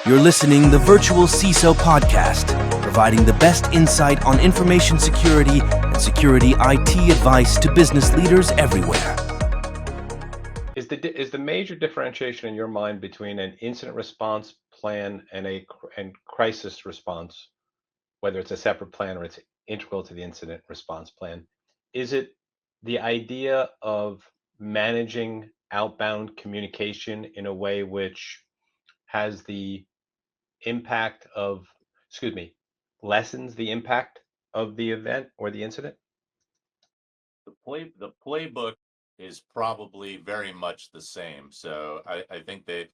You're listening the Virtual CISO podcast, providing the best insight on information security and security IT advice to business leaders everywhere. Is the major differentiation in your mind between an incident response plan and crisis response, whether it's a separate plan or it's integral to the incident response plan, is it the idea of managing outbound communication in a way which has the impact of, excuse me, lessens the impact of the event or the incident? The playbook is probably very much the same. So I think that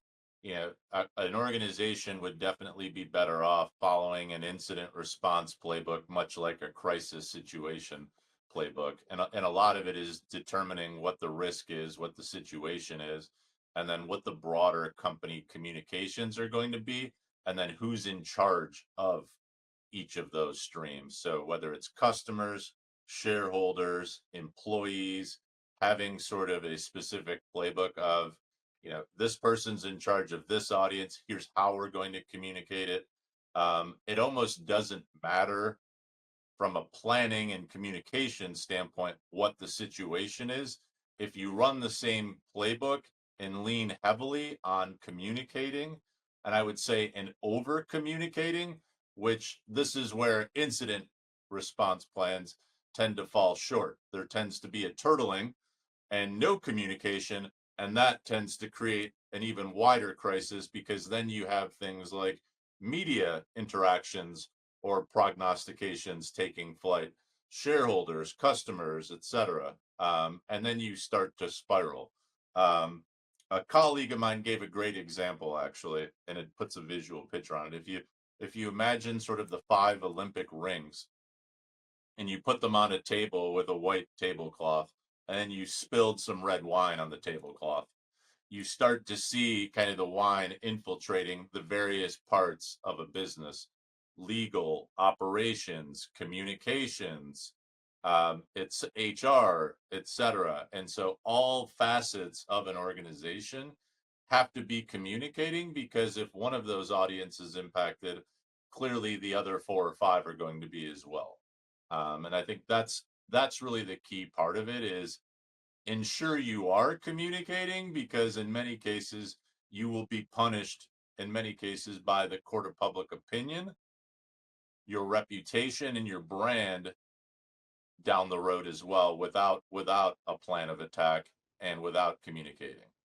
an organization would definitely be better off following an incident response playbook, much like a crisis situation playbook. And a lot of it is determining what the risk is, what the situation is, and then what the broader company communications are going to be, and then who's in charge of each of those streams. So whether it's customers, shareholders, employees, having sort of a specific playbook of, this person's in charge of this audience. Here's how we're going to communicate it. It almost doesn't matter from a planning and communication standpoint what the situation is. If you run the same playbook and lean heavily on communicating, and I would say and over communicating, which this is where incident response plans tend to fall short. There tends to be a turtling and no communication, and that tends to create an even wider crisis because then you have things like media interactions or prognostications taking flight, shareholders, customers, etc. And then you start to spiral. A colleague of mine gave a great example actually, and it puts a visual picture on it. If you imagine sort of the 5 Olympic rings and you put them on a table with a white tablecloth, and then you spilled some red wine on the tablecloth, you start to see kind of the wine infiltrating the various parts of a business: legal, operations, communications, it's HR, etc. And so all facets of an organization have to be communicating, because if one of those audiences is impacted, clearly the other 4 or 5 are going to be as well. And I think that's really the key part of it, is ensure you are communicating, because in many cases you will be punished in many cases by the court of public opinion, your reputation and your brand down the road as well, without a plan of attack and without communicating.